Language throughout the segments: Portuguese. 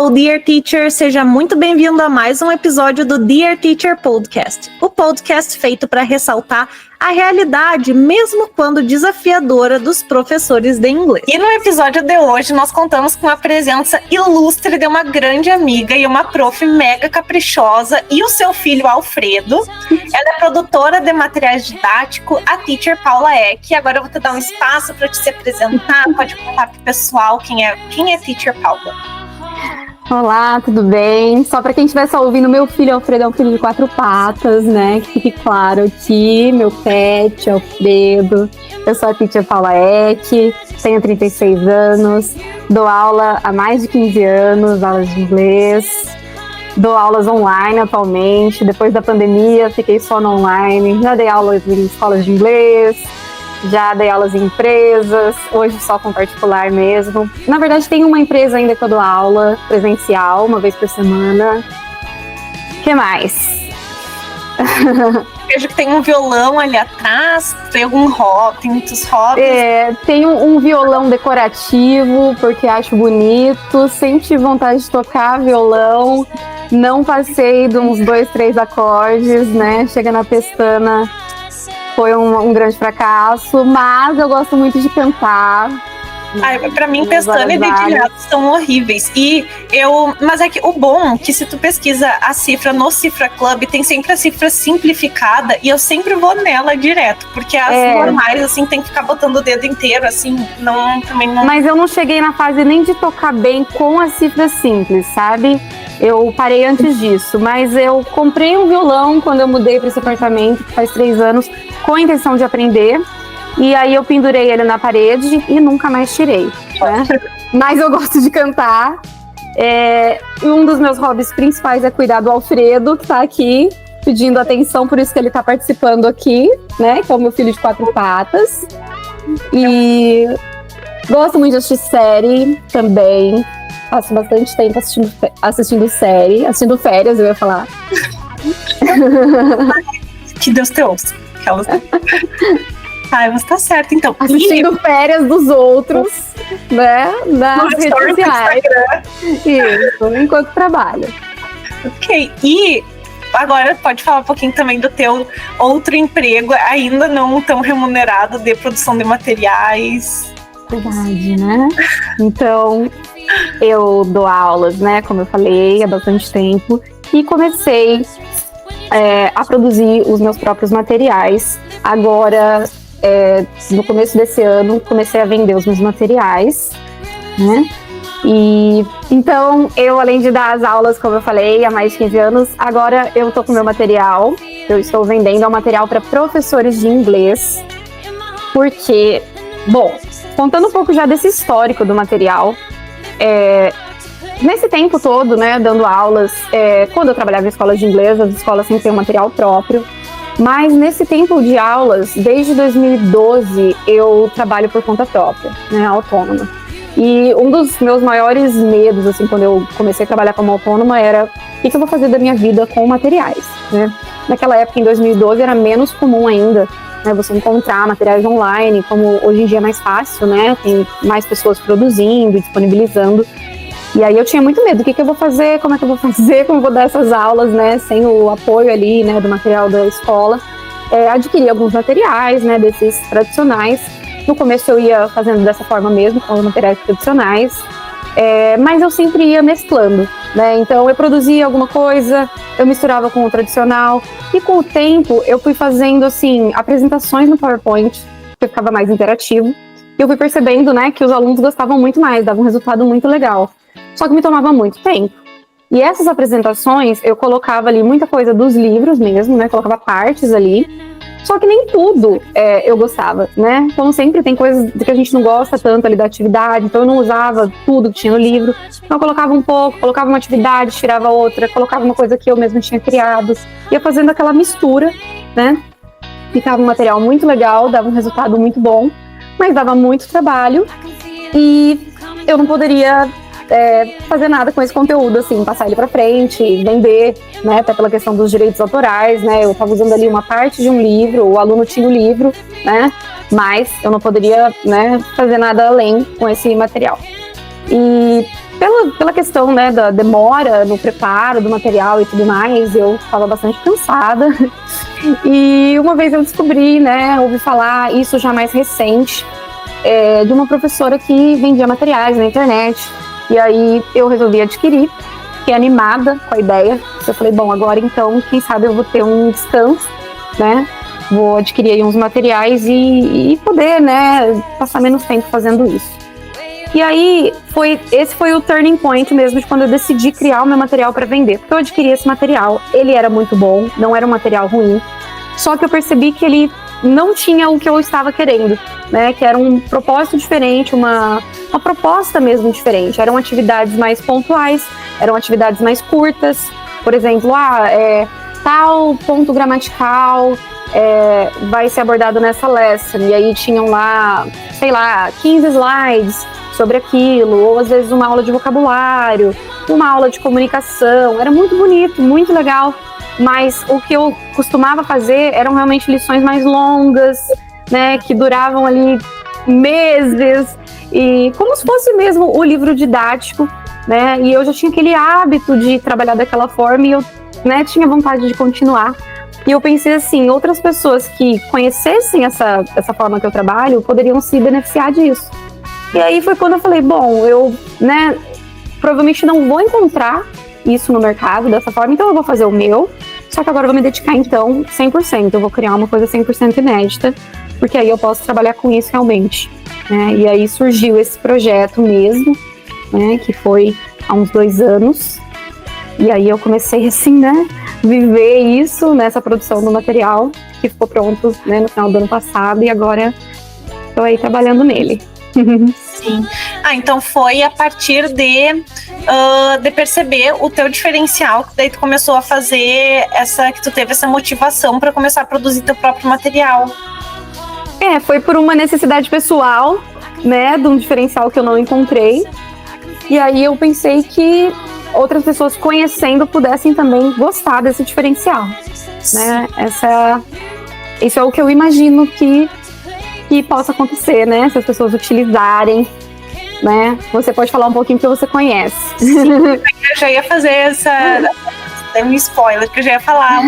Hello, Dear Teacher! Seja muito bem-vindo a mais um episódio do Dear Teacher Podcast, o podcast feito para ressaltar a realidade, mesmo quando desafiadora, dos professores de inglês. E no episódio de hoje, nós contamos com a presença ilustre de uma grande amiga e uma prof mega caprichosa e o seu filho Alfredo. Ela é produtora de materiais didáticos, a teacher Paula Eck. Agora eu vou te dar um espaço para te se apresentar, pode contar pro pessoal quem é teacher Paula. Olá, tudo bem? Só para quem estiver só ouvindo, meu filho Alfredo é um filho de 4 patas, né? Que fique claro aqui, meu pet, Alfredo. Eu sou a teacher Paula Eck, tenho 36 anos, dou aula há mais de 15 anos, aulas de inglês. Dou aulas online atualmente, depois da pandemia fiquei só no online. Já dei aulas em escolas de inglês, já dei aulas em empresas, hoje só com particular mesmo. Na verdade, tem uma empresa ainda que eu dou aula presencial, uma vez por semana. O que mais? Vejo que tem um violão ali atrás, tem algum hobby, tem muitos hobbies. Tenho um violão decorativo, porque acho bonito, sempre tive vontade de tocar violão. Não passei de uns 2, 3 acordes, né? Chega na pestana. Foi um grande fracasso, mas eu gosto muito de cantar. Pra mim, pestana e dedilhado são horríveis. Mas é que o bom é que se tu pesquisa a cifra no Cifra Club, tem sempre a cifra simplificada e eu sempre vou nela direto, porque as normais, assim, tem que ficar botando o dedo inteiro, assim, também não... Mas eu não cheguei na fase nem de tocar bem com a cifra simples, sabe? Eu parei antes disso, mas eu comprei um violão quando eu mudei para esse apartamento, que faz 3 anos, com a intenção de aprender. E aí eu pendurei ele na parede e nunca mais tirei, né? Mas eu gosto de cantar. E um dos meus hobbies principais é cuidar do Alfredo, que tá aqui pedindo atenção, por isso que ele tá participando aqui, né? Que é o meu filho de 4 patas. E gosto muito de assistir série também. Passo bastante tempo assistindo série, assistindo férias, eu ia falar. Que Deus te ouça. Mas tá certo, então. Assistindo férias dos outros, né? Nas redes sociais. Isso, enquanto trabalho. Ok, e agora pode falar um pouquinho também do teu outro emprego, ainda não tão remunerado, de produção de materiais. Verdade, né? Então, eu dou aulas, né? Como eu falei, há bastante tempo. E comecei a produzir os meus próprios materiais. Agora, no começo desse ano, comecei a vender os meus materiais, né? E então, eu, além de dar as aulas, como eu falei, há mais de 15 anos, agora eu tô com meu material. Eu estou vendendo material para professores de inglês. Porque, bom, contando um pouco já desse histórico do material, nesse tempo todo, né, dando aulas, quando eu trabalhava em escolas de inglês, as escolas sempre têm um material próprio, mas nesse tempo de aulas, desde 2012, eu trabalho por conta própria, né, autônoma. E um dos meus maiores medos, assim, quando eu comecei a trabalhar como autônoma, era o que eu vou fazer da minha vida com materiais, né? Naquela época, em 2012, era menos comum ainda, né, você encontrar materiais online, como hoje em dia é mais fácil, né? Tem mais pessoas produzindo, disponibilizando. E aí eu tinha muito medo, o que eu vou fazer, como é que eu vou fazer, como eu vou dar essas aulas, né? Sem o apoio ali, né, do material da escola. Adquiri alguns materiais, né, desses tradicionais. No começo eu ia fazendo dessa forma mesmo, com os materiais tradicionais. Mas eu sempre ia mesclando, né? Então eu produzia alguma coisa, eu misturava com o tradicional, e com o tempo eu fui fazendo, assim, apresentações no PowerPoint, que ficava mais interativo, e eu fui percebendo, né, que os alunos gostavam muito mais, dava um resultado muito legal, só que me tomava muito tempo. E essas apresentações, eu colocava ali muita coisa dos livros mesmo, né, colocava partes ali, só que nem tudo eu gostava, né? Como sempre, tem coisas que a gente não gosta tanto ali da atividade, então eu não usava tudo que tinha no livro. Então eu colocava um pouco, colocava uma atividade, tirava outra, colocava uma coisa que eu mesma tinha criado. Ia fazendo aquela mistura, né? Ficava um material muito legal, dava um resultado muito bom, mas dava muito trabalho e eu não poderia fazer nada com esse conteúdo, assim, passar ele pra frente, vender, né, até pela questão dos direitos autorais, né, eu tava usando ali uma parte de um livro, o aluno tinha o livro, né, mas eu não poderia, né, fazer nada além com esse material. E pela questão, né, da demora no preparo do material e tudo mais, eu estava bastante cansada. E uma vez eu descobri, né, ouvi falar, isso já mais recente, de uma professora que vendia materiais na internet. E aí eu resolvi adquirir, fiquei animada com a ideia. Eu falei, bom, agora então, quem sabe eu vou ter um descanso, né? Vou adquirir aí uns materiais e poder, né, passar menos tempo fazendo isso. E aí, esse foi o turning point mesmo de quando eu decidi criar o meu material para vender. Porque eu adquiri esse material, ele era muito bom, não era um material ruim. Só que eu percebi que ele não tinha o que eu estava querendo, né? Que era um propósito diferente, uma proposta mesmo diferente. Eram atividades mais pontuais, eram atividades mais curtas. Por exemplo, tal ponto gramatical vai ser abordado nessa lesson. E aí tinham lá, sei lá, 15 slides sobre aquilo, ou às vezes uma aula de vocabulário, uma aula de comunicação. Era muito bonito, muito legal, mas o que eu costumava fazer eram realmente lições mais longas, né, que duravam ali meses, e como se fosse mesmo o livro didático, né, e eu já tinha aquele hábito de trabalhar daquela forma, e eu, né, tinha vontade de continuar. E eu pensei assim, outras pessoas que conhecessem essa forma que eu trabalho poderiam se beneficiar disso. E aí foi quando eu falei, bom, eu, né, provavelmente não vou encontrar isso no mercado dessa forma, então eu vou fazer o meu, só que agora eu vou me dedicar então 100%, eu vou criar uma coisa 100% inédita, porque aí eu posso trabalhar com isso realmente, né? E aí surgiu esse projeto mesmo, né, que foi há uns 2 anos, e aí eu comecei assim, né, viver isso nessa produção do material, que ficou pronto, né, no final do ano passado, e agora estou aí trabalhando nele. Sim. Então foi a partir de perceber o teu diferencial, que daí tu começou a fazer que tu teve essa motivação para começar a produzir teu próprio material. Foi por uma necessidade pessoal, né, de um diferencial que eu não encontrei. E aí eu pensei que outras pessoas conhecendo pudessem também gostar desse diferencial, né? Isso é o que eu imagino que possa acontecer, né? Se as pessoas utilizarem, né? Você pode falar um pouquinho porque você conhece. Sim, eu já ia fazer tem um spoiler que eu já ia falar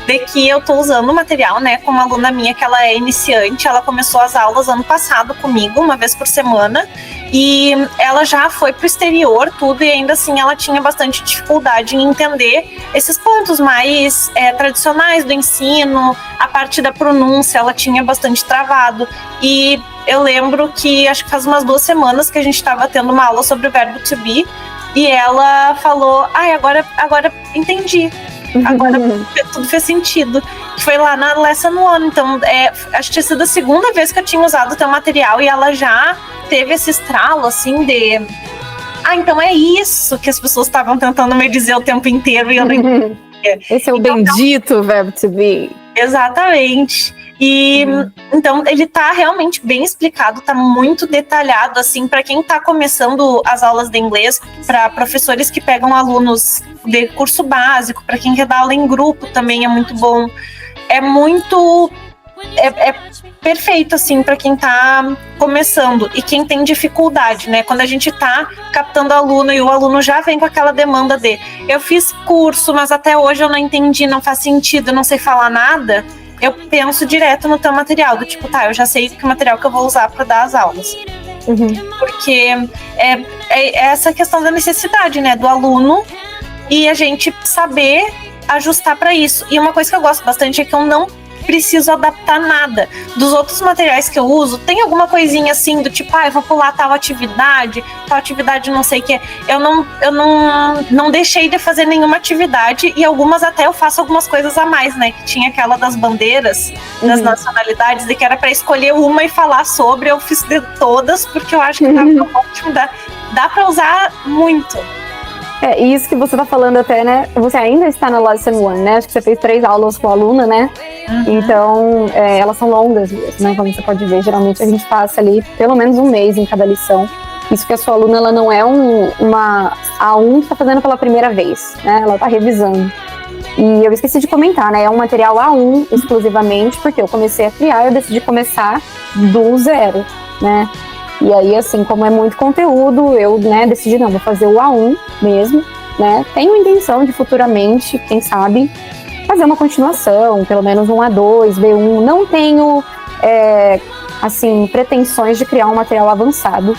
de que eu tô usando o material, né? Com uma aluna minha que ela é iniciante, ela começou as aulas ano passado comigo, uma vez por semana, e ela já foi pro exterior, tudo, e ainda assim ela tinha bastante dificuldade em entender esses pontos mais tradicionais do ensino, a parte da pronúncia, ela tinha bastante travado. E eu lembro que, acho que faz umas 2 semanas que a gente estava tendo uma aula sobre o verbo to be, e ela falou, agora entendi. Agora tudo fez sentido. Foi lá na Lesson 1. Então, acho que tinha sido a 2ª vez que eu tinha usado o teu material, e ela já teve esse estralo, assim, de... então é isso que as pessoas estavam tentando me dizer o tempo inteiro, e eu não entendia. Esse é o bendito verbo to be. Exatamente. E então ele tá realmente bem explicado, tá muito detalhado, assim, para quem tá começando as aulas de inglês, para professores que pegam alunos de curso básico, para quem quer dar aula em grupo também é muito bom. É muito perfeito, assim, para quem tá começando e quem tem dificuldade, né? Quando a gente tá captando aluno e o aluno já vem com aquela demanda de eu fiz curso, mas até hoje eu não entendi, não faz sentido, eu não sei falar nada, eu penso direto no teu material, do tipo, eu já sei que material que eu vou usar para dar as aulas. Porque é essa questão da necessidade, né, do aluno, e a gente saber ajustar para isso. E uma coisa que eu gosto bastante é que eu não preciso adaptar nada. Dos outros materiais que eu uso, tem alguma coisinha assim do tipo, eu vou pular tal atividade não sei o que. Eu não deixei de fazer nenhuma atividade, e algumas até eu faço algumas coisas a mais, né? Que tinha aquela das bandeiras, das nacionalidades, de que era para escolher uma e falar sobre. Eu fiz de todas, porque eu acho que tava ótimo, dá para usar muito. Isso que você tá falando até, né? Você ainda está na Lesson 1, né? Acho que você fez 3 aulas com a aluna, né? Então, elas são longas mesmo, né? Como você pode ver, geralmente a gente passa ali pelo menos 1 mês em cada lição. Isso que a sua aluna, ela não é uma A1 que tá fazendo pela primeira vez, né? Ela tá revisando. E eu esqueci de comentar, né? É um material A1 exclusivamente, porque eu comecei a criar, eu decidi começar do 0, né? E aí, assim, como é muito conteúdo, eu, né, decidi, não, vou fazer o A1 mesmo, né? Tenho intenção de futuramente, quem sabe, fazer uma continuação, pelo menos um A2, B1. Não tenho, assim, pretensões de criar um material avançado.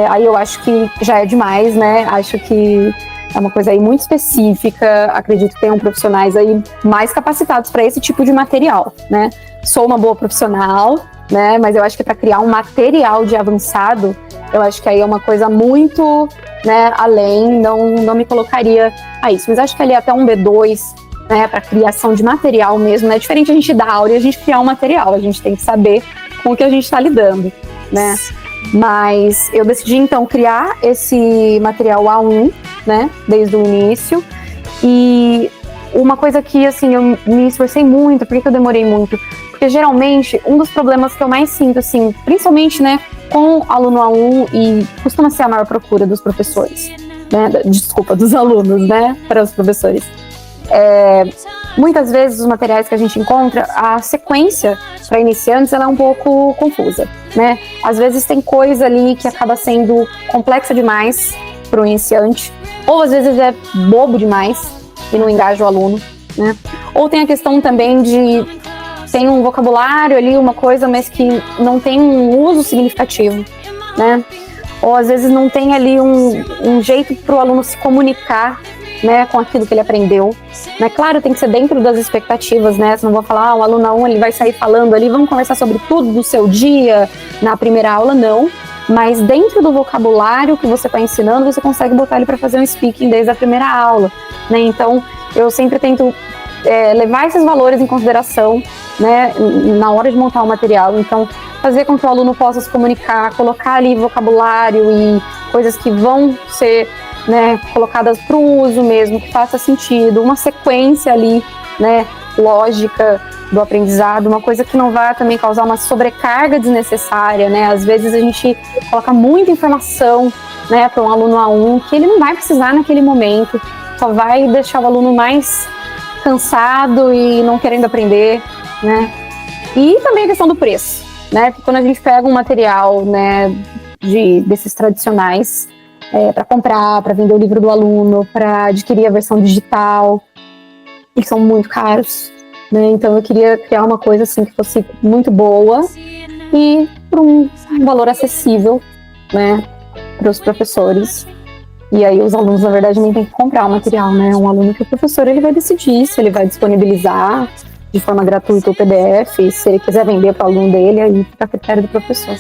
Aí eu acho que já é demais, né? Acho que é uma coisa aí muito específica. Acredito que tenham profissionais aí mais capacitados para esse tipo de material, né? Sou uma boa profissional, né? Mas eu acho que para criar um material de avançado, eu acho que aí é uma coisa muito, né, além, não me colocaria a isso. Mas acho que ali até um B2, né, para criação de material mesmo, né? É diferente a gente dar aula e a gente criar um material. A gente tem que saber com o que a gente está lidando, né? Mas eu decidi, então, criar esse material A1, né, desde o início. E uma coisa que, assim, eu me esforcei muito. Por que eu demorei muito? Porque, geralmente, um dos problemas que eu mais sinto, assim, principalmente, né, com aluno A1, e costuma ser a maior procura dos professores, né, dos alunos, né, para os professores. Muitas vezes os materiais que a gente encontra, a sequência para iniciantes ela é um pouco confusa, né? Às vezes tem coisa ali que acaba sendo complexa demais para o iniciante, ou às vezes é bobo demais e não engaja o aluno, né? Ou tem a questão também de tem um vocabulário ali, uma coisa, mas que não tem um uso significativo, né? Ou às vezes não tem ali um jeito para o aluno se comunicar, né, com aquilo que ele aprendeu, né? Claro, tem que ser dentro das expectativas, né? Você não vou falar, o aluno 1 ele vai sair falando ali, vamos conversar sobre tudo do seu dia na primeira aula, não. Mas dentro do vocabulário que você está ensinando, você consegue botar ele para fazer um speaking desde a primeira aula, né? Então, eu sempre tento levar esses valores em consideração, né, na hora de montar o material. Então, fazer com que o aluno possa se comunicar, colocar ali vocabulário e coisas que vão ser, né, colocadas para o uso mesmo, que faça sentido, uma sequência ali, né, lógica do aprendizado, uma coisa que não vai também causar uma sobrecarga desnecessária, né? Às vezes a gente coloca muita informação, né, para um aluno A1 que ele não vai precisar naquele momento, só vai deixar o aluno mais cansado e não querendo aprender, né? E também a questão do preço, né? Porque quando a gente pega um material, né, desses tradicionais, para comprar, para vender o livro do aluno, para adquirir a versão digital, eles são muito caros, né? Então eu queria criar uma coisa assim que fosse muito boa e por um valor acessível, né, para os professores. E aí os alunos, na verdade, nem tem que comprar o material, né? Um aluno que o professor ele vai decidir se ele vai disponibilizar de forma gratuita o PDF, se ele quiser vender para o aluno dele, aí fica a critério do professor.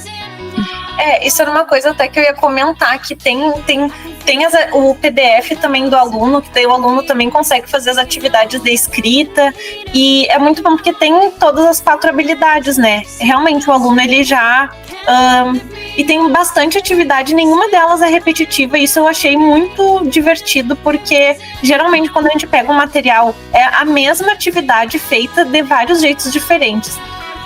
Isso era uma coisa até que eu ia comentar, que tem o PDF também do aluno, que daí o aluno também consegue fazer as atividades de escrita, e é muito bom porque tem todas as 4 habilidades, né? Realmente o aluno ele já... e tem bastante atividade, nenhuma delas é repetitiva, e isso eu achei muito divertido, porque geralmente quando a gente pega um material, é a mesma atividade feita de vários jeitos diferentes.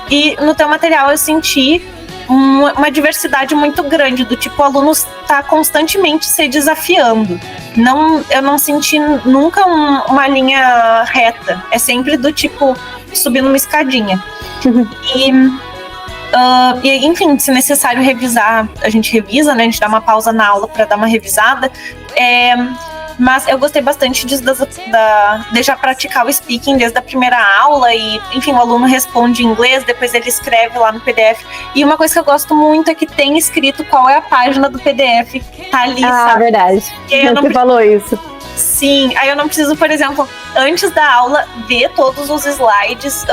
E no teu material eu senti uma diversidade muito grande, do tipo, o aluno está constantemente se desafiando. Eu não senti nunca uma linha reta, é sempre do tipo, subindo uma escadinha. E, enfim, se necessário revisar, a gente revisa, né? A gente dá uma pausa na aula para dar uma revisada. Mas eu gostei bastante de já praticar o speaking desde a primeira aula e, enfim, o aluno responde em inglês, depois ele escreve lá no PDF. E uma coisa que eu gosto muito é que tem escrito qual é a página do PDF, tá ali, sabe? Verdade. Você falou isso. Sim, aí eu não preciso, por exemplo, antes da aula, ver todos os slides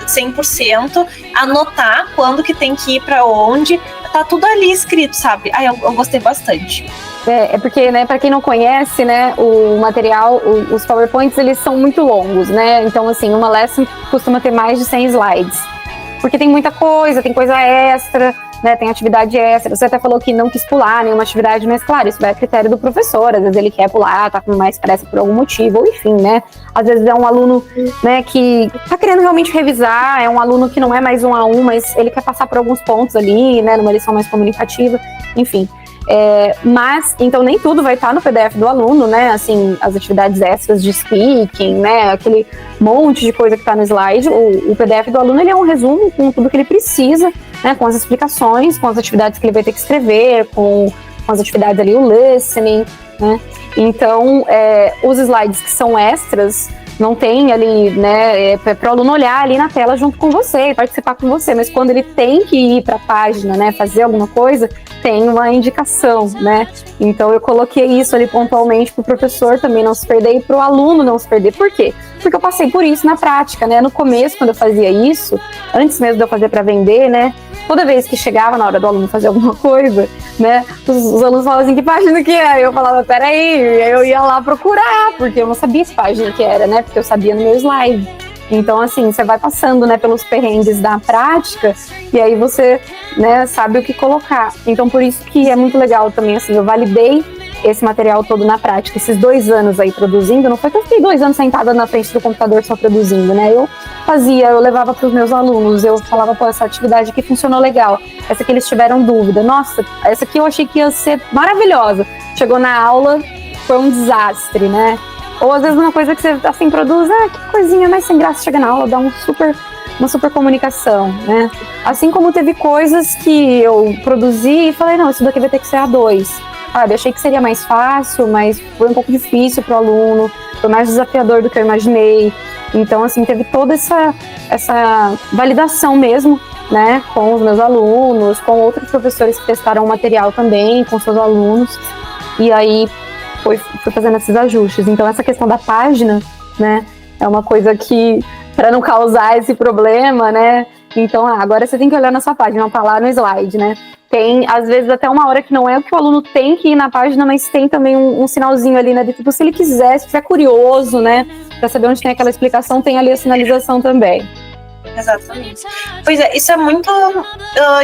100%, anotar quando que tem que ir pra onde, tá tudo ali escrito, sabe? Aí eu gostei bastante. É porque, né, para quem não conhece, né, o material, os PowerPoints, eles são muito longos, né? Então, assim, uma lesson costuma ter mais de 100 slides. Porque tem muita coisa, tem coisa extra, né, tem atividade extra. Você até falou que não quis pular nenhuma atividade, mas, claro, isso vai a critério do professor. Às vezes ele quer pular, tá com mais pressa por algum motivo, ou enfim, né? Às vezes é um aluno, né, que tá querendo realmente revisar, é um aluno que não é mais um A1, mas ele quer passar por alguns pontos ali, né, numa lição mais comunicativa, enfim. Mas, então, nem tudo vai estar no PDF do aluno, né? Assim, as atividades extras de speaking, né? Aquele monte de coisa que está no slide. O PDF do aluno, ele é um resumo com tudo que ele precisa né, com as explicações, com as atividades que ele vai ter que escrever, com as atividades ali, o listening, né? Então, os slides que são extras, não tem ali, né, para o aluno olhar ali na tela junto com você e participar com você, mas quando ele tem que ir para a página, né, fazer alguma coisa, tem uma indicação, né? Então eu coloquei isso ali pontualmente para o professor também não se perder e para o aluno não se perder. Por quê? Porque eu passei por isso na prática, né? No começo, quando eu fazia isso, antes mesmo de eu fazer para vender, né? Toda vez que chegava na hora do aluno fazer alguma coisa, né? Os alunos falavam assim, que página que é? Eu falava, peraí, eu ia lá procurar, porque eu não sabia que página que era, né? Porque eu sabia no meu slide. Então, assim, você vai passando, né, pelos perrengues da prática e aí você, né, sabe o que colocar. Então, por isso que é muito legal também, assim, eu validei esse material todo na prática. Esses 2 anos aí produzindo, não foi que eu fiquei 2 anos sentada na frente do computador só produzindo, né? Eu levava para os meus alunos, eu falava, pô, essa atividade aqui funcionou legal, essa aqui eles tiveram dúvida, nossa, essa aqui eu achei que ia ser maravilhosa. Chegou na aula, foi um desastre, né? Ou às vezes uma coisa que você assim produz, que coisinha mais sem graça, chega na aula, dá uma super comunicação, né? Assim como teve coisas que eu produzi e falei, não, isso daqui vai ter que ser A2. Sabe, achei que seria mais fácil, mas foi um pouco difícil para o aluno, foi mais desafiador do que eu imaginei. Então, assim, teve toda essa validação mesmo, né, com os meus alunos, com outros professores que testaram o material também, com seus alunos, e aí foi fazendo esses ajustes. Então, essa questão da página, né, é uma coisa que, para não causar esse problema, né, então, agora você tem que olhar na sua página, não tá lá no slide, né. Tem, às vezes, até uma hora que não é o que o aluno tem que ir na página, mas tem também um sinalzinho ali, né? De tipo, se ele quiser, se estiver curioso, né? Pra saber onde tem aquela explicação, tem ali a sinalização também. Exatamente. Pois é, isso é muito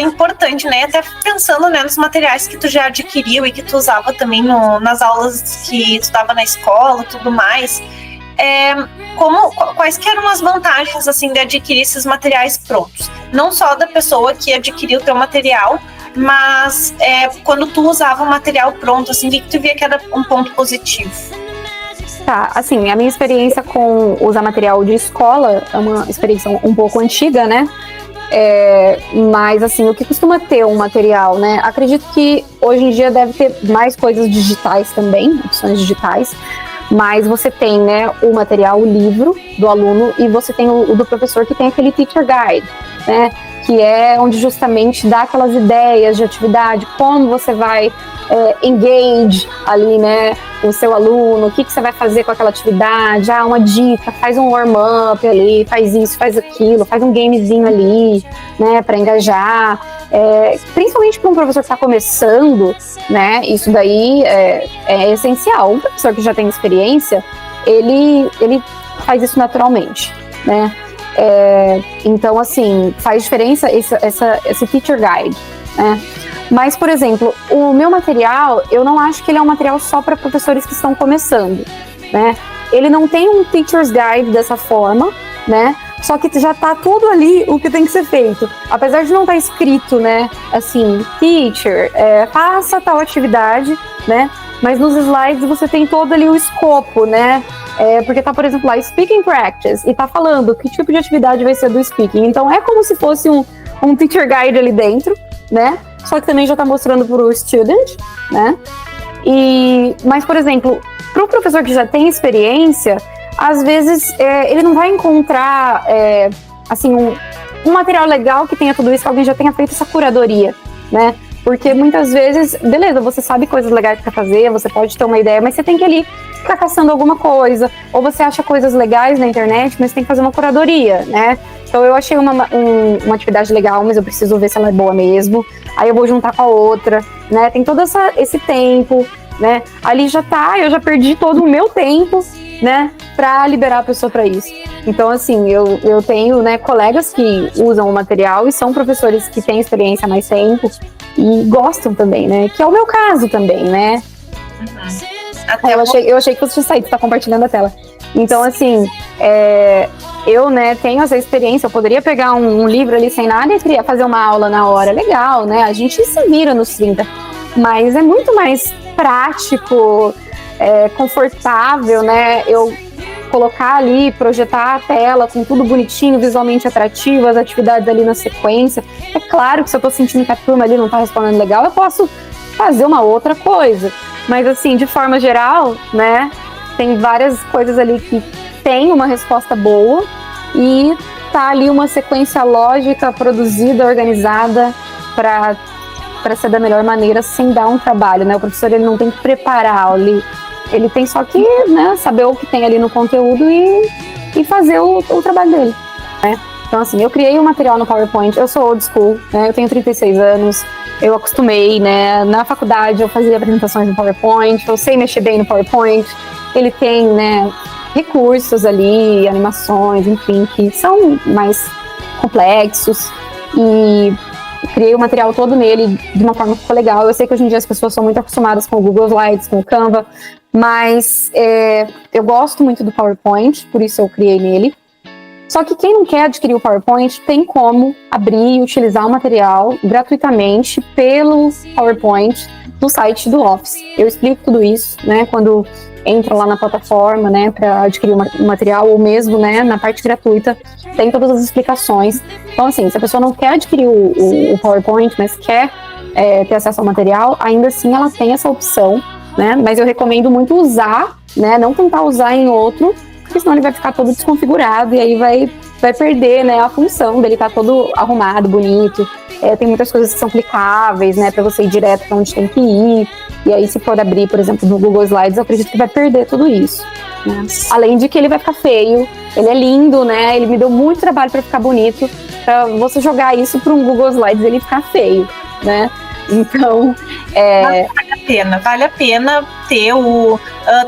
importante, né? Até pensando, né, nos materiais que tu já adquiriu e que tu usava também nas aulas que tu dava na escola e tudo mais. Quais que eram as vantagens, assim, de adquirir esses materiais prontos? Não só da pessoa que adquiriu o teu material, mas quando tu usava o material pronto, assim, o que tu via que era um ponto positivo? Tá, assim, a minha experiência com usar material de escola é uma experiência um pouco antiga, né? Mas, assim, o que costuma ter um material, né? Acredito que hoje em dia deve ter mais coisas digitais também, opções digitais, mas você tem, né, o material, o livro do aluno, e você tem o do professor, que tem aquele teacher guide, né? Que é onde justamente dá aquelas ideias de atividade, como você vai engage ali, né, o seu aluno, o que você vai fazer com aquela atividade, uma dica, faz um warm-up ali, faz isso, faz aquilo, faz um gamezinho ali, né, para engajar. Principalmente para um professor que está começando, né, isso daí é essencial. Um professor que já tem experiência, ele faz isso naturalmente, né. Então, assim, faz diferença esse teacher guide, né? Mas, por exemplo, o meu material, eu não acho que ele é um material só para professores que estão começando, né? Ele não tem um teacher's guide dessa forma, né? Só que já tá tudo ali o que tem que ser feito. Apesar de não estar escrito, né? Assim, teacher, faça tal atividade, né? Mas nos slides você tem todo ali o escopo, né? Porque tá, por exemplo, lá, speaking practice, e tá falando que tipo de atividade vai ser do speaking. Então é como se fosse um teacher guide ali dentro, né? Só que também já tá mostrando pro student, né? Mas, por exemplo, pro professor que já tem experiência, às vezes ele não vai encontrar, assim, um material legal que tenha tudo isso, que alguém já tenha feito essa curadoria, né? Porque muitas vezes, beleza, você sabe coisas legais para fazer, você pode ter uma ideia, mas você tem que ali ficar caçando alguma coisa, ou você acha coisas legais na internet, mas tem que fazer uma curadoria, né? Então eu achei uma atividade legal, mas eu preciso ver se ela é boa mesmo, aí eu vou juntar com a outra, né? Tem todo esse tempo, né? Ali eu já perdi todo o meu tempo, né, para liberar a pessoa para isso. Então, assim, eu tenho, né, colegas que usam o material e são professores que têm experiência há mais tempo e gostam também, né, que é o meu caso também, né. Eu achei que você tinha saído, tá compartilhando a tela. Então, assim, eu, né, tenho essa experiência, eu poderia pegar um livro ali sem nada e queria fazer uma aula na hora, legal, né, a gente se vira nos 30, mas é muito mais prático, confortável, né, eu colocar ali, projetar a tela com tudo bonitinho, visualmente atrativo, as atividades ali na sequência. Claro que se eu tô sentindo que a turma ali não tá respondendo legal, eu posso fazer uma outra coisa. Mas assim, de forma geral, né, tem várias coisas ali que tem uma resposta boa e tá ali uma sequência lógica, produzida, organizada para ser da melhor maneira sem dar um trabalho, né? O professor, ele não tem que preparar, ele tem só que, né, saber o que tem ali no conteúdo e fazer o trabalho dele, né? Então, assim, eu criei um material no PowerPoint, eu sou old school, né? Eu tenho 36 anos, eu acostumei, né? Na faculdade eu fazia apresentações no PowerPoint, eu sei mexer bem no PowerPoint, ele tem, né, recursos ali, animações, enfim, que são mais complexos, e criei o material todo nele de uma forma que ficou legal. Eu sei que hoje em dia as pessoas são muito acostumadas com o Google Slides, com o Canva, mas eu gosto muito do PowerPoint, por isso eu criei nele. Só que quem não quer adquirir o PowerPoint tem como abrir e utilizar o material gratuitamente pelo PowerPoint no site do Office. Eu explico tudo isso, né, quando entra lá na plataforma, né, para adquirir o material, ou mesmo, né, na parte gratuita, tem todas as explicações. Então, assim, se a pessoa não quer adquirir o PowerPoint, mas quer ter acesso ao material, ainda assim ela tem essa opção, né, mas eu recomendo muito usar, né, não tentar usar em outro, porque senão ele vai ficar todo desconfigurado e aí vai perder, né, a função dele estar todo arrumado, bonito. Tem muitas coisas que são clicáveis, né, para você ir direto para onde tem que ir. E aí, se for abrir, por exemplo, no Google Slides, eu acredito que vai perder tudo isso, né? Além de que ele vai ficar feio, ele é lindo, né? Ele me deu muito trabalho para ficar bonito. Para você jogar isso para um Google Slides, ele ficar feio, né? Então, vale a pena ter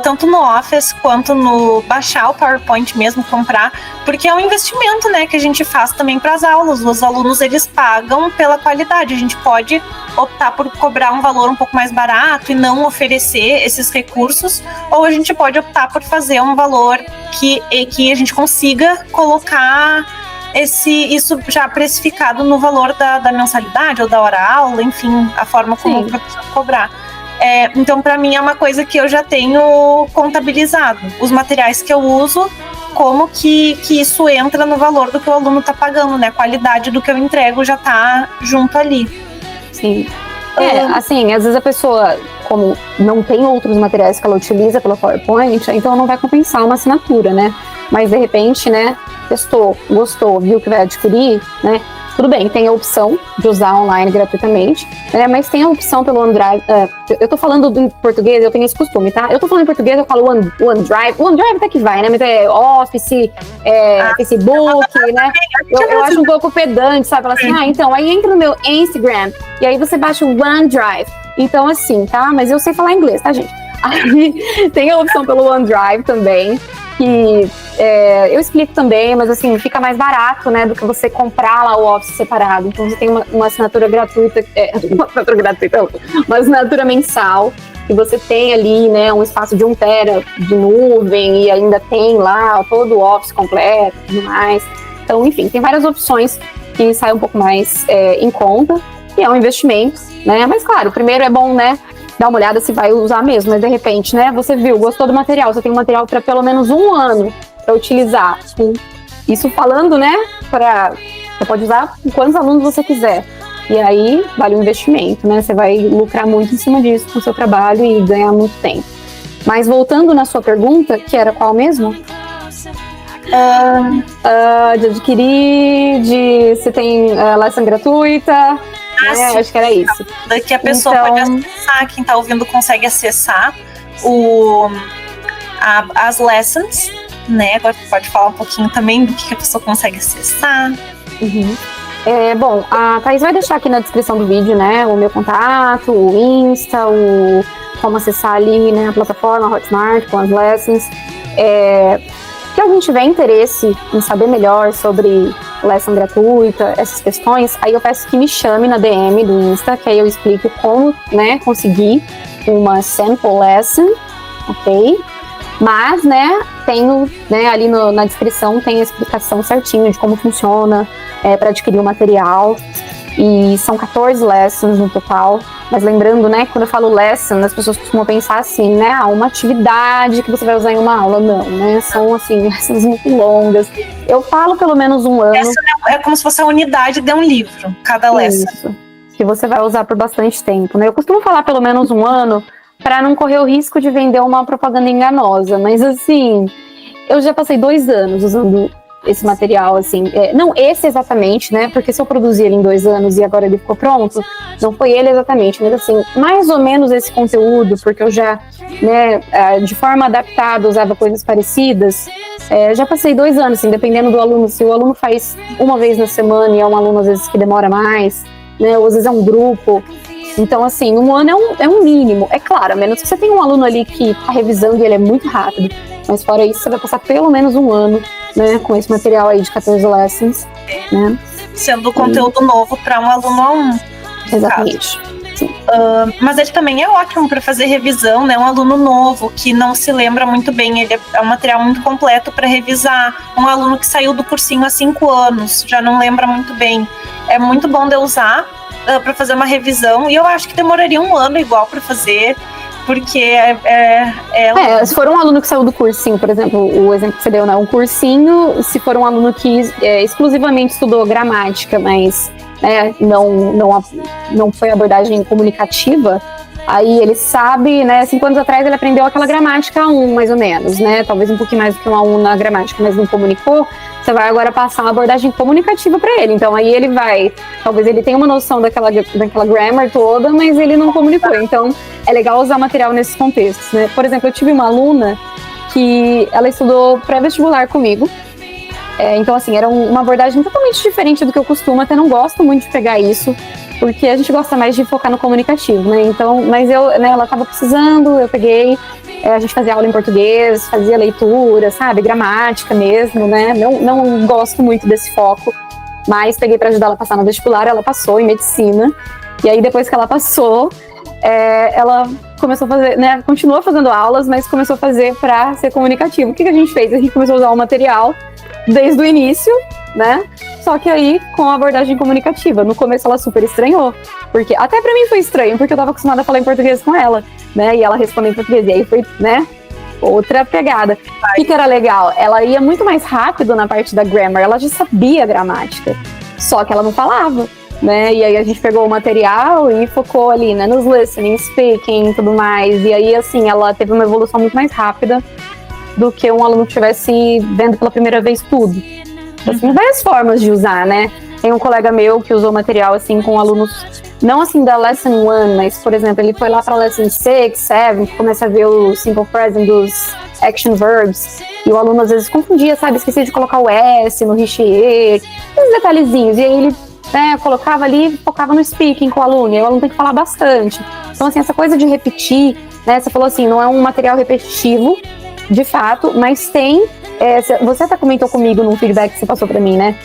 tanto no Office quanto no baixar o PowerPoint mesmo, comprar, porque é um investimento, né, que a gente faz também para as aulas. Os alunos, eles pagam pela qualidade. A gente pode optar por cobrar um valor um pouco mais barato e não oferecer esses recursos, ou a gente pode optar por fazer um valor que a gente consiga colocar isso já precificado no valor da mensalidade ou da hora-aula, enfim, a forma como o professor cobrar. Então, para mim, é uma coisa que eu já tenho contabilizado. Os materiais que eu uso, como que isso entra no valor do que o aluno está pagando, né? A qualidade do que eu entrego já está junto ali. Sim. Assim, às vezes a pessoa, como não tem outros materiais que ela utiliza pelo PowerPoint, então não vai compensar uma assinatura, né? Mas, de repente, né, testou, gostou, viu que vai adquirir, né? Tudo bem, tem a opção de usar online gratuitamente, né? Mas tem a opção pelo OneDrive. Eu tô falando em português, eu tenho esse costume, tá? Eu tô falando em português, eu falo OneDrive. OneDrive até que vai, né? Mas é Office, Facebook, né? Eu acho um pouco pedante, sabe? Fala assim, então, aí entra no meu Instagram, e aí você baixa o OneDrive. Então, assim, tá? Mas eu sei falar inglês, tá, gente? Aí tem a opção pelo OneDrive também, que eu explico também, mas assim, fica mais barato, né, do que você comprar lá o Office separado. Então você tem uma assinatura gratuita, uma assinatura mensal, e você tem ali, né, um espaço de 1 tera de nuvem, e ainda tem lá todo o Office completo e tudo mais. Então, enfim, tem várias opções que saem um pouco mais em conta, e é um investimento, né, mas claro, primeiro é bom, né, dá uma olhada se vai usar mesmo, mas de repente, né, você viu, gostou do material, você tem um material para pelo menos 1 ano para utilizar. Isso falando, né, você pode usar com quantos alunos você quiser. E aí, vale o investimento, né, você vai lucrar muito em cima disso com o seu trabalho e ganhar muito tempo. Mas voltando na sua pergunta, que era qual mesmo? De adquirir, se tem licença gratuita... acho que era isso. Daqui a pessoa pode acessar, quem está ouvindo consegue acessar as lessons, né? Agora pode falar um pouquinho também do que a pessoa consegue acessar. Uhum. Bom, a Thaís vai deixar aqui na descrição do vídeo, né? O meu contato, o Insta, como acessar ali, né, a plataforma a Hotmart com as lessons. Se alguém tiver interesse em saber melhor sobre lesson gratuita, essas questões, aí eu peço que me chame na DM do Insta, que aí eu explico como, né, conseguir uma sample lesson, ok? Mas, né, tenho, né, ali na descrição tem a explicação certinho de como funciona para adquirir o material, e são 14 lessons no total, Mas lembrando, né, quando eu falo lesson, as pessoas costumam pensar assim, né, uma atividade que você vai usar em uma aula. Não, né, são assim, lessons muito longas. Eu falo pelo menos um ano. Essa é como se fosse a unidade de um livro, cada lesson. Isso, que você vai usar por bastante tempo, né? Eu costumo falar pelo menos um ano para não correr o risco de vender uma propaganda enganosa, mas assim, eu já passei 2 anos usando esse material, assim, não esse exatamente, né, porque se eu produzi ele em 2 anos e agora ele ficou pronto, não foi ele exatamente, mas assim, mais ou menos esse conteúdo, porque eu já, né, de forma adaptada usava coisas parecidas, já passei 2 anos, assim, dependendo do aluno, se o aluno faz uma vez na semana e é um aluno às vezes que demora mais, né, ou às vezes é um grupo, então assim, um ano é um mínimo, é claro, a menos que você tenha um aluno ali que tá revisando e ele é muito rápido, mas fora isso, você vai passar pelo menos um ano, né, com esse material aí de 14 lessons, né? Sendo conteúdo novo para um aluno a um. Exatamente. Mas ele também é ótimo para fazer revisão, né? Um aluno novo que não se lembra muito bem, ele é um material muito completo para revisar. Um aluno que saiu do cursinho há 5 anos, já não lembra muito bem. É muito bom de usar para fazer uma revisão, e eu acho que demoraria um ano igual para fazer, porque se for um aluno que saiu do cursinho, por exemplo, o exemplo que você deu, né? Um cursinho, se for um aluno que exclusivamente estudou gramática, mas não foi abordagem comunicativa, aí ele sabe, né? 5 anos atrás ele aprendeu aquela gramática A1, mais ou menos, né? Talvez um pouquinho mais do que um A1 na gramática, mas não comunicou. Você vai agora passar uma abordagem comunicativa para ele. Então aí ele vai, talvez ele tenha uma noção daquela grammar toda, mas ele não comunicou. Então é legal usar material nesses contextos, né? Por exemplo, eu tive uma aluna que ela estudou pré-vestibular comigo. Então assim, era uma abordagem totalmente diferente do que eu costumo, até não gosto muito de pegar isso, porque a gente gosta mais de focar no comunicativo, né? Então, mas ela estava precisando, eu peguei, a gente fazia aula em português, fazia leitura, sabe, gramática mesmo, né? Não gosto muito desse foco, mas peguei para ajudar ela a passar no vestibular, ela passou em medicina, e aí depois que ela passou, ela começou a fazer, né? Continuou fazendo aulas, mas começou a fazer para ser comunicativo. O que a gente fez? A gente começou a usar o material desde o início, né? Só que aí com a abordagem comunicativa. No começo ela super estranhou, porque até pra mim foi estranho, porque eu tava acostumada a falar em português com ela, né? E ela respondeu em português, e aí foi, né? Outra pegada. O que era legal? Ela ia muito mais rápido na parte da grammar, ela já sabia a gramática, só que ela não falava, né? E aí a gente pegou o material e focou ali, né? Nos listening, speaking e tudo mais. E aí, assim, ela teve uma evolução muito mais rápida do que um aluno que estivesse vendo pela primeira vez tudo. Assim, várias formas de usar, né? Tem um colega meu que usou material, assim, com alunos, não assim da Lesson 1, mas, por exemplo, ele foi lá para Lesson 6, 7, que começa a ver o Simple Present dos Action Verbs, e o aluno às vezes confundia, sabe? Esquecia de colocar o S no richier, uns detalhezinhos, e aí ele, né, colocava ali e focava no speaking com o aluno, e o aluno tem que falar bastante. Então, assim, essa coisa de repetir, né? Você falou assim, não é um material repetitivo, de fato, mas tem... você até comentou comigo num feedback que você passou pra mim, né?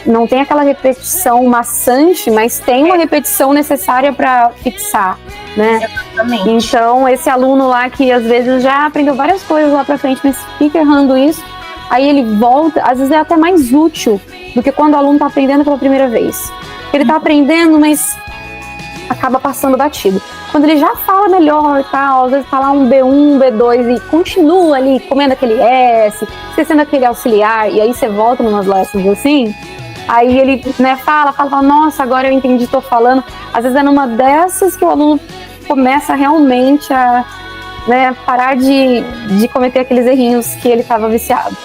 Não tem aquela repetição maçante, mas tem uma repetição necessária para fixar, né? Exatamente. Então, esse aluno lá que às vezes já aprendeu várias coisas lá pra frente, mas fica errando isso, aí ele volta, às vezes é até mais útil do que quando o aluno tá aprendendo pela primeira vez. Ele tá aprendendo, mas acaba passando batido. Quando ele já fala melhor e tal, às vezes fala um B1, um B2 e continua ali comendo aquele S, esquecendo aquele auxiliar, e aí você volta numas lessons assim, aí ele, né, fala, nossa, agora eu entendi, tô falando. Às vezes é numa dessas que o aluno começa realmente a, né, parar de cometer aqueles errinhos que ele estava viciado.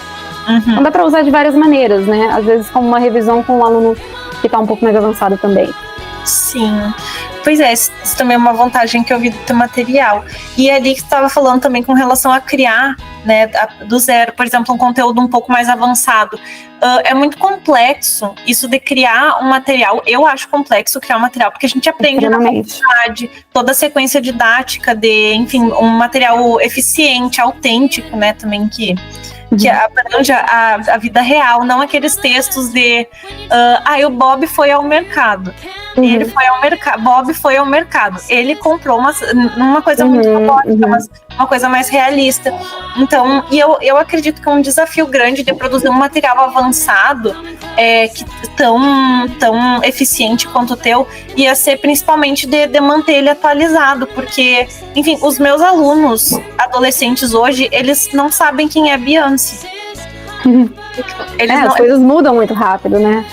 Então dá para usar de várias maneiras, né? Às vezes como uma revisão com um aluno que está um pouco mais avançado também. Sim, pois é, isso também é uma vantagem que eu vi do teu material. E ali que você estava falando também com relação a criar, né, do zero, por exemplo, um conteúdo um pouco mais avançado. É muito complexo isso de criar um material. Eu acho complexo criar um material, porque a gente aprende na faculdade toda a sequência didática de, enfim, um material eficiente, autêntico, né, também que abranja a vida real, não aqueles textos de o Bob foi ao mercado. Ele foi ao mercado, Bob foi ao mercado. Ele comprou uma coisa muito robótica, mas uma coisa mais realista. Então, eu acredito que é um desafio grande de produzir um material avançado que tão eficiente quanto o teu, ia ser principalmente de manter ele atualizado, porque, enfim, os meus alunos adolescentes hoje, eles não sabem quem é Beyoncé. As coisas mudam muito rápido, né?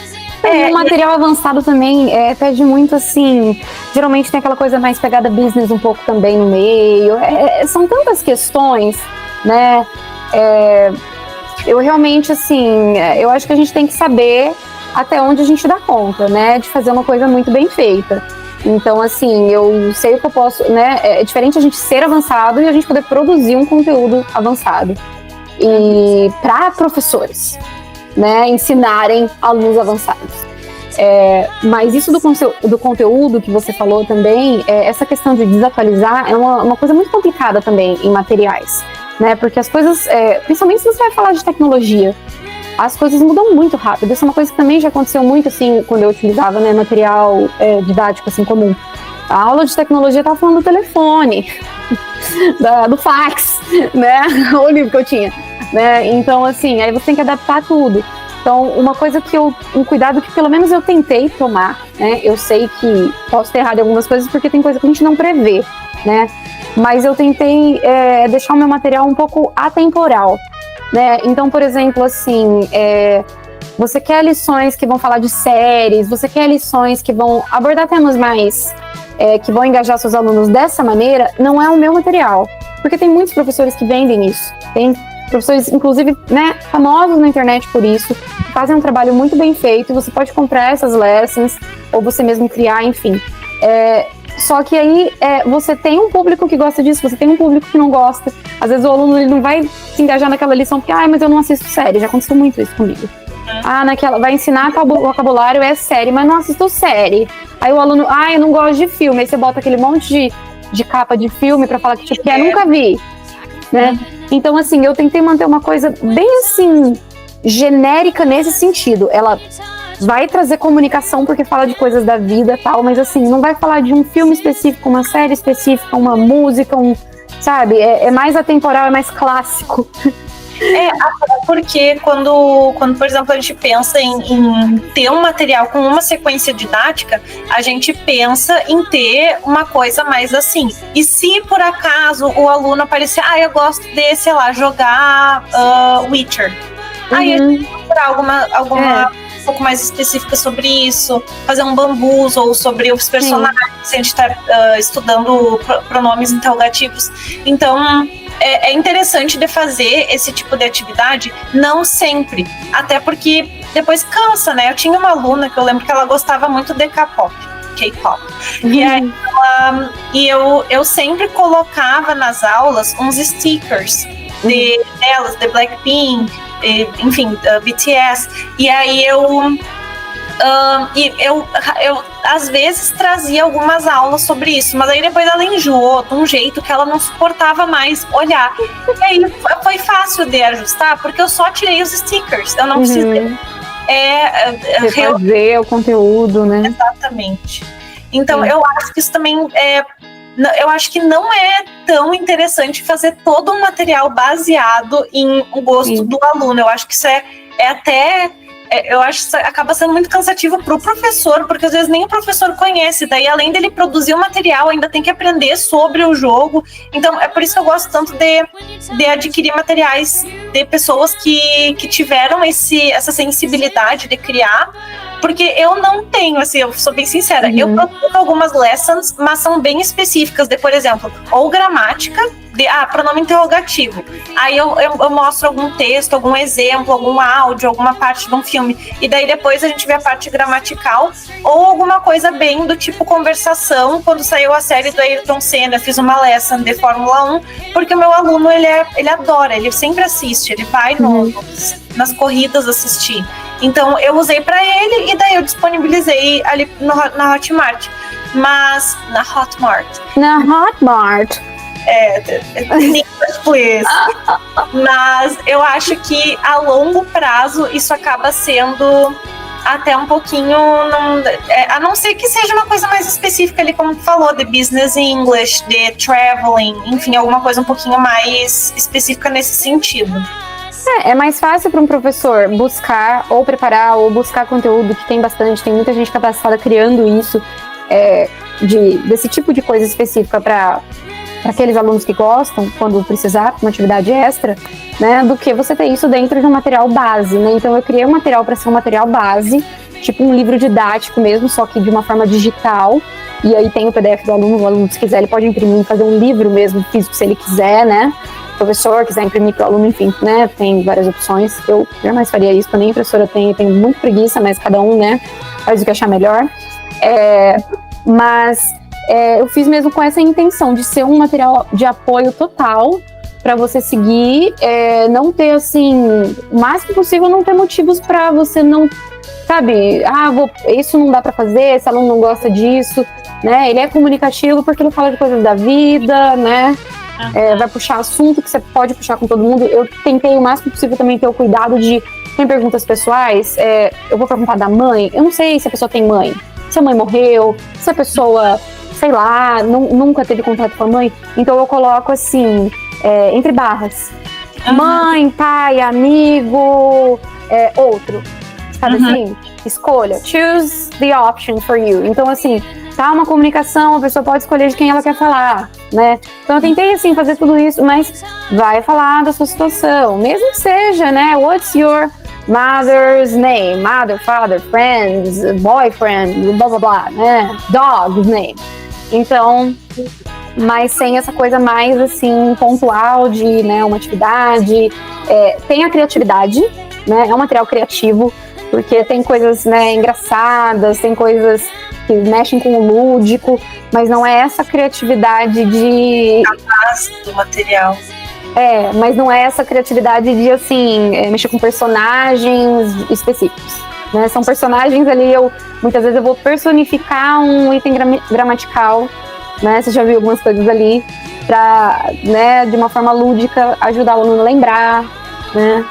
O material avançado também pede muito, assim, geralmente tem aquela coisa mais pegada business um pouco também no meio, são tantas questões, né? Eu realmente, assim, eu acho que a gente tem que saber até onde a gente dá conta, né? De fazer uma coisa muito bem feita. Então, assim, eu sei o que eu posso, né? É diferente a gente ser avançado e a gente poder produzir um conteúdo avançado. E para professores, né, ensinarem alunos avançados. Mas isso do conteúdo que você falou também, essa questão de desatualizar é uma coisa muito complicada também em materiais, né? Porque as coisas, principalmente se você vai falar de tecnologia, as coisas mudam muito rápido. Isso é uma coisa que também já aconteceu muito, assim, quando eu utilizava, né, material didático, assim, comum. A aula de tecnologia estava falando do telefone, do fax, né? O livro que eu tinha, né? Então, assim, aí você tem que adaptar tudo. Então, um cuidado que pelo menos eu tentei tomar, né? Eu sei que posso ter errado em algumas coisas, porque tem coisa que a gente não prevê, né? Mas eu tentei deixar o meu material um pouco atemporal, né? Então, por exemplo, assim, você quer lições que vão falar de séries, você quer lições que vão abordar temas mais que vão engajar seus alunos dessa maneira, não é o meu material. Porque tem muitos professores que vendem isso. Tem professores, inclusive, né, famosos na internet por isso, que fazem um trabalho muito bem feito, você pode comprar essas lessons, ou você mesmo criar, enfim. Só que aí você tem um público que gosta disso, você tem um público que não gosta. Às vezes o aluno ele não vai se engajar naquela lição porque, mas eu não assisto série, já aconteceu muito isso comigo. Vai ensinar vocabulário, série, mas não assisto série. Aí o aluno, eu não gosto de filme, aí você bota aquele monte de capa de filme pra falar que tipo, nunca vi, né? Então, assim, eu tentei manter uma coisa bem, assim, genérica nesse sentido. Ela vai trazer comunicação porque fala de coisas da vida e tal, mas, assim, não vai falar de um filme específico, uma série específica, uma música, sabe? É mais atemporal, é mais clássico. Porque quando, por exemplo, a gente pensa em ter um material com uma sequência didática, a gente pensa em ter uma coisa mais assim. E se por acaso o aluno aparecer, eu gosto de, sei lá, jogar Witcher. Aí a gente vai procurar alguma um pouco mais específica sobre isso, fazer um bambus ou sobre os personagens, se a gente está estudando pronomes interrogativos. Então, é interessante de fazer esse tipo de atividade, não sempre, até porque depois cansa, né? Eu tinha uma aluna que eu lembro que ela gostava muito de K-pop. E aí eu sempre colocava nas aulas uns stickers delas, de Blackpink, enfim, BTS, e aí eu às vezes trazia algumas aulas sobre isso, mas aí depois ela enjoou de um jeito que ela não suportava mais olhar. E aí foi fácil de ajustar, porque eu só tirei os stickers, eu não precisei refazer o conteúdo, né? Exatamente. Então eu acho que isso também eu acho que não é tão interessante fazer todo um material baseado em o gosto do aluno. Eu acho que isso até eu acho que isso acaba sendo muito cansativo para o professor, porque às vezes nem o professor conhece, daí além dele produzir o material, ainda tem que aprender sobre o jogo. Então é por isso que eu gosto tanto de adquirir materiais de pessoas que tiveram essa sensibilidade de criar, porque eu não tenho, assim, eu sou bem sincera, eu produzo algumas lessons, mas são bem específicas, de, por exemplo, ou gramática, pronome interrogativo. Aí eu mostro algum texto, algum exemplo, algum áudio, alguma parte de um filme. E daí depois a gente vê a parte gramatical ou alguma coisa bem do tipo conversação. Quando saiu a série do Ayrton Senna, eu fiz uma lesson de Fórmula 1, porque o meu aluno, ele adora, ele sempre assiste, ele vai nas corridas assistir. Então eu usei para ele e daí eu disponibilizei ali na Hotmart. Mas na Hotmart. English, please. Mas eu acho que a longo prazo isso acaba sendo até um pouquinho, a não ser que seja uma coisa mais específica ali, como tu falou, de business English, de traveling, enfim, alguma coisa um pouquinho mais específica nesse sentido. É mais fácil para um professor buscar ou preparar ou buscar conteúdo que tem bastante, tem muita gente capacitada criando isso, desse tipo de coisa específica para aqueles alunos que gostam, quando precisar, uma atividade extra, né, do que você ter isso dentro de um material base, né? Então eu criei um material para ser um material base, tipo um livro didático mesmo, só que de uma forma digital, e aí tem o PDF do aluno, o aluno, se quiser, ele pode imprimir e fazer um livro mesmo físico, se ele quiser, né? O professor quiser imprimir para o aluno, enfim, né? Tem várias opções. Eu jamais faria isso, também a professora tem muito preguiça, mas cada um, né, faz o que achar melhor. Mas eu fiz mesmo com essa intenção de ser um material de apoio total para você seguir, não ter, assim, o máximo possível, não ter motivos para você não, sabe, isso não dá para fazer, esse aluno não gosta disso, né? Ele é comunicativo porque ele fala de coisas da vida, né? Vai puxar assunto que você pode puxar com todo mundo. Eu tentei o máximo possível também ter o cuidado de, tem perguntas pessoais, eu vou perguntar da mãe, eu não sei se a pessoa tem mãe, se a mãe morreu, se a pessoa, sei lá, nunca teve contato com a mãe, então eu coloco assim, entre barras, mãe, pai, amigo, outro, sabe assim? Escolha, choose the option for you. Então assim, tá uma comunicação, a pessoa pode escolher de quem ela quer falar, né? Então eu tentei assim fazer tudo isso, mas vai falar da sua situação, mesmo que seja, né? What's your mother's name? Mother, father, friends, boyfriend, blá blá blá, né? Dog's name. Então, mas sem essa coisa mais assim pontual de, né, uma atividade. Tem a criatividade, né? É um material criativo, porque tem coisas, né, engraçadas, tem coisas que mexem com o lúdico, mas não é essa criatividade de... a base do material. Mas não é essa criatividade de, assim, mexer com personagens específicos, né? São personagens ali, muitas vezes eu vou personificar um item gramatical, né? Você já viu algumas coisas ali, pra, né, de uma forma lúdica, ajudar o aluno a lembrar, né?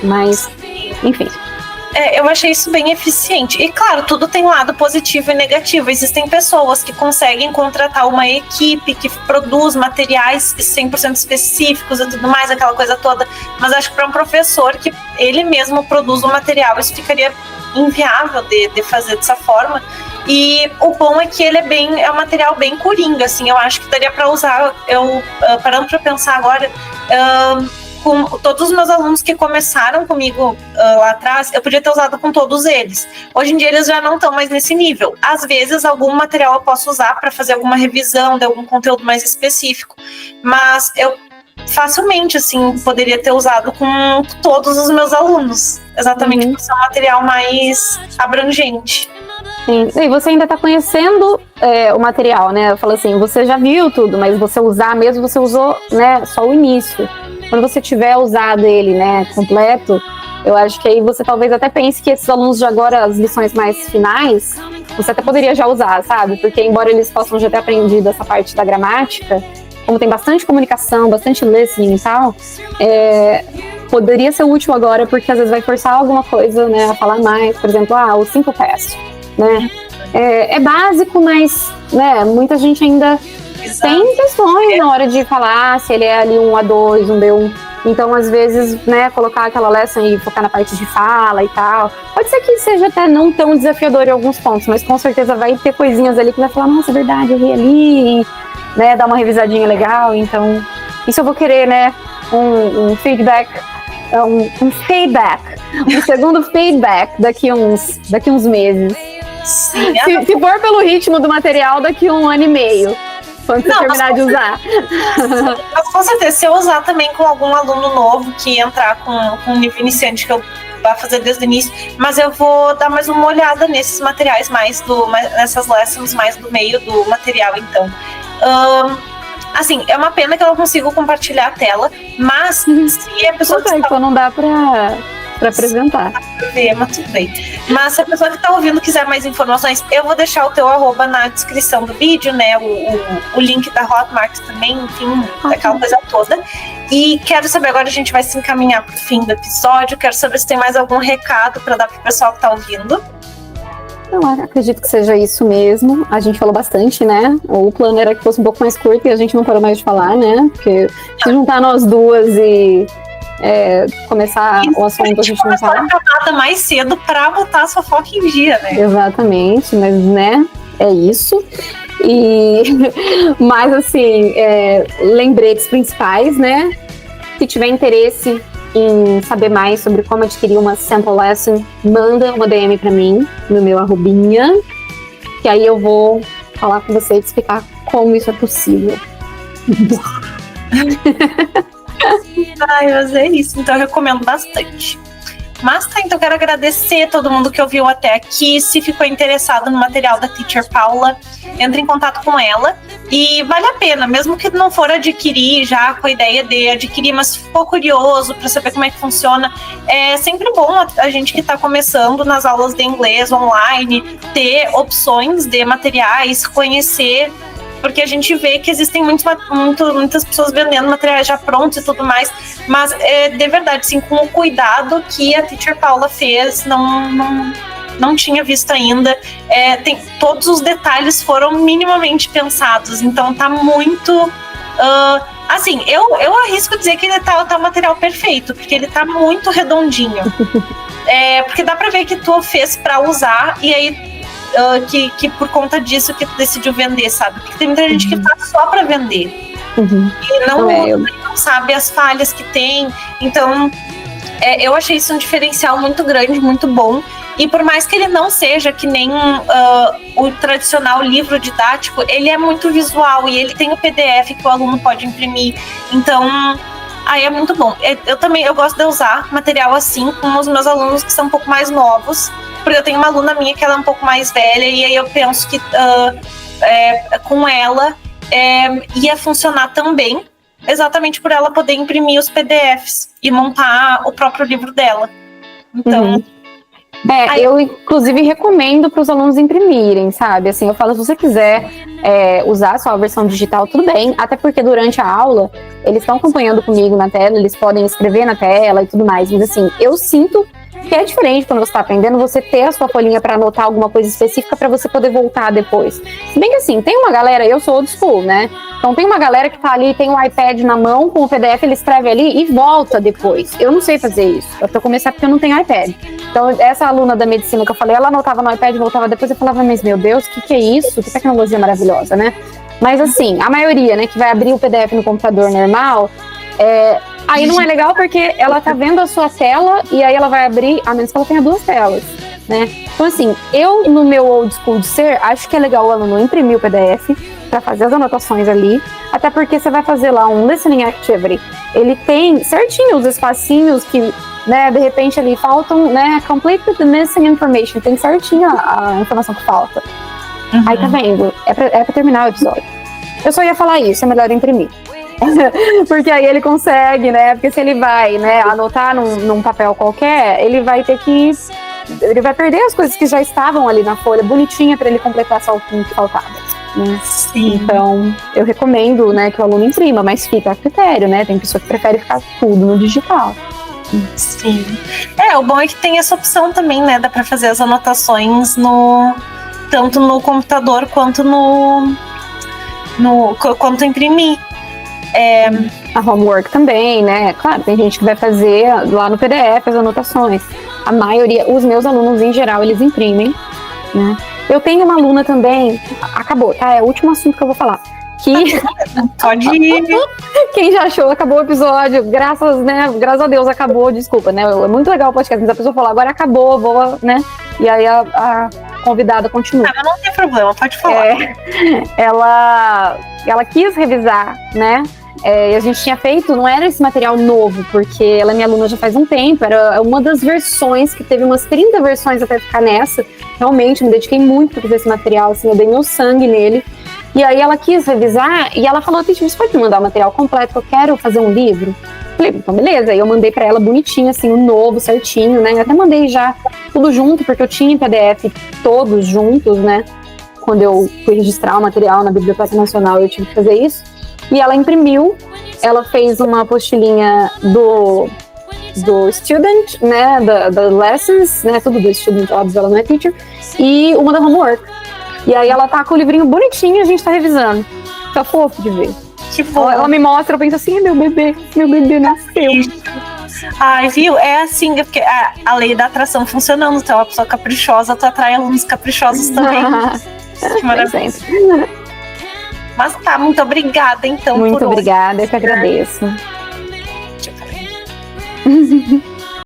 Mas, enfim... eu achei isso bem eficiente. E claro, tudo tem lado positivo e negativo. Existem pessoas que conseguem contratar uma equipe que produz materiais 100% específicos e tudo mais, aquela coisa toda. Mas acho que para um professor que ele mesmo produz o material, isso ficaria inviável de fazer dessa forma. E o bom é que ele é um material bem coringa, assim. Eu acho que daria para usar, parando para pensar agora... com todos os meus alunos que começaram comigo lá atrás, eu podia ter usado com todos eles. Hoje em dia eles já não estão mais nesse nível. Às vezes algum material eu posso usar para fazer alguma revisão de algum conteúdo mais específico, mas eu facilmente assim poderia ter usado com todos os meus alunos, exatamente por ser um material mais abrangente. Sim. E você ainda está conhecendo o material, né? Eu falo assim, você já viu tudo, mas você usar mesmo, você usou, né, só o início. Quando você tiver usado ele, né, completo, eu acho que aí você talvez até pense que esses alunos de agora, as lições mais finais, você até poderia já usar, sabe? Porque embora eles possam já ter aprendido essa parte da gramática, como tem bastante comunicação, bastante listening e tal, poderia ser útil agora, porque às vezes vai forçar alguma coisa, né, a falar mais. Por exemplo, o simple past, né? É básico, mas, né, muita gente ainda... tem questões na hora de falar se ele é ali um A2, um B1. Então, às vezes, né, colocar aquela lesson e focar na parte de fala e tal. Pode ser que seja até não tão desafiador em alguns pontos, mas com certeza vai ter coisinhas ali que vai falar, nossa, é verdade, errei ali, né, dar uma revisadinha legal. Então, isso eu vou querer, né, um feedback, um segundo feedback daqui uns meses. Sim, se for pelo ritmo do material, daqui 1 ano e meio. Quando você terminar de usar. Mas com certeza, se eu usar também com algum aluno novo que entrar com um nível iniciante que eu vá fazer desde o início, mas eu vou dar mais uma olhada nesses materiais nessas lessons mais do meio do material, então. Assim, é uma pena que eu não consigo compartilhar a tela, mas se a pessoa... Então não dá pra para apresentar. Mas tudo bem. Mas se a pessoa que está ouvindo quiser mais informações, eu vou deixar o teu @ na descrição do vídeo, né? O link da Hotmart também, enfim, aquela coisa toda. E quero saber, agora a gente vai se encaminhar para o fim do episódio, quero saber se tem mais algum recado para dar para o pessoal que está ouvindo. Eu acredito que seja isso mesmo. A gente falou bastante, né? O plano era que fosse um pouco mais curto e a gente não parou mais de falar, né? Porque se juntar nós duas e começar o assunto, a gente não fala. A camada mais cedo para botar a fofoca em dia, né? Exatamente, mas, né? É isso. Mas, assim, lembretes principais, né? Se tiver interesse em saber mais sobre como adquirir uma sample lesson, manda uma DM pra mim, no meu arrobinha, que aí eu vou falar com você e explicar como isso é possível. Mas é isso, então eu recomendo bastante. Mas tá, então eu quero agradecer a todo mundo que ouviu até aqui. Se ficou interessado no material da Teacher Paula, entre em contato com ela. E vale a pena, mesmo que não for adquirir já com a ideia de adquirir, mas ficou curioso para saber como é que funciona. É sempre bom a gente que está começando nas aulas de inglês online ter opções de materiais, conhecer, porque a gente vê que existem muitas pessoas vendendo materiais já prontos e tudo mais, mas de verdade, sim, com o cuidado que a Teacher Paula fez, não tinha visto ainda. Todos os detalhes foram minimamente pensados, então tá muito... assim, eu arrisco dizer que ele tá o material perfeito, porque ele tá muito redondinho. Porque dá pra ver que tu fez pra usar, e aí que por conta disso que tu decidiu vender, sabe? Porque tem muita gente que faz só pra vender. E não sabe as falhas que tem. Então, eu achei isso um diferencial muito grande, muito bom. E por mais que ele não seja que nem o tradicional livro didático, ele é muito visual e ele tem o PDF que o aluno pode imprimir. Então, aí é muito bom. Eu gosto de usar material assim com os meus alunos que são um pouco mais novos, porque eu tenho uma aluna minha que ela é um pouco mais velha, e aí eu penso que com ela ia funcionar também, exatamente por ela poder imprimir PDFs e montar o próprio livro dela. Então... eu inclusive recomendo para os alunos imprimirem, sabe? Assim, eu falo, se você quiser usar a sua versão digital, tudo bem, até porque durante a aula eles estão acompanhando comigo na tela, eles podem escrever na tela e tudo mais, mas assim, eu sinto que é diferente quando você está aprendendo, você ter a sua folhinha para anotar alguma coisa específica para você poder voltar depois. Se bem que assim, tem uma galera, eu sou old school, né? Então tem uma galera que tá ali, tem o iPad na mão, com o PDF, ele escreve ali e volta depois. Eu não sei fazer isso, pra começar porque eu não tenho iPad. Então essa aluna da medicina que eu falei, ela anotava no iPad e voltava depois, eu falava, mas meu Deus, o que é isso? Que tecnologia maravilhosa, né? Mas assim, a maioria, né, que vai abrir o PDF no computador normal, aí não é legal porque ela tá vendo a sua tela e aí ela vai abrir, a menos que ela tenha duas telas, né? Então assim, eu no meu old school de ser, acho que é legal o aluno imprimir o PDF para fazer as anotações ali, até porque você vai fazer lá um listening activity, ele tem certinho os espacinhos que, né, de repente ali faltam, né, complete the missing information, tem certinho a informação que falta. Aí tá vendo, é pra terminar o episódio. Eu só ia falar isso, é melhor imprimir. Porque aí ele consegue, né? Porque se ele vai, né, anotar num papel qualquer, ele vai ter que... Ele vai perder as coisas que já estavam ali na folha, bonitinha, para ele completar só o que faltava. Né? Sim. Então, eu recomendo, né, que o aluno imprima, mas fica a critério, né? Tem pessoa que prefere ficar tudo no digital. Sim. O bom é que tem essa opção também, né? Dá para fazer as anotações tanto no computador quanto quanto imprimir. A homework também, né? Claro, tem gente que vai fazer lá no PDF as anotações. A maioria, os meus alunos em geral, eles imprimem, né? Eu tenho uma aluna também, acabou, tá? É o último assunto que eu vou falar. Que pode ir. Quem já achou, acabou o episódio, graças a Deus acabou, desculpa, né? É muito legal o podcast, mas a pessoa falou, agora acabou, vou, né? E aí a convidada continua. Não tem problema, pode falar. Ela quis revisar, né? E a gente tinha feito, não era esse material novo, porque ela é minha aluna já faz um tempo, era uma das versões, que teve umas 30 versões até ficar nessa. Realmente, me dediquei muito para fazer esse material, assim, eu dei meu sangue nele. E aí ela quis revisar, e ela falou, Titi, você pode me mandar o material completo, que eu quero fazer um livro? Falei, então beleza. Aí eu mandei pra ela bonitinho, assim, o novo, certinho, né? Eu até mandei já tudo junto, porque eu tinha em PDF todos juntos, né? Quando eu fui registrar o material na Biblioteca Nacional, eu tive que fazer isso. E ela imprimiu, ela fez uma apostilinha do student, né, da lessons, né, tudo do student, óbvio, ela não é teacher, e uma da homework. E aí ela tá com o livrinho bonitinho e a gente tá revisando. Tá fofo de ver. Que bom. Ela me mostra, eu penso assim, meu bebê nasceu. Ai, viu? É assim, porque a lei da atração funcionando. Então, uma pessoa caprichosa, tu atrai alunos caprichosos também. Que maravilha. Mas tá, muito obrigada, então. Muito obrigada, eu que agradeço. Deixa eu ver.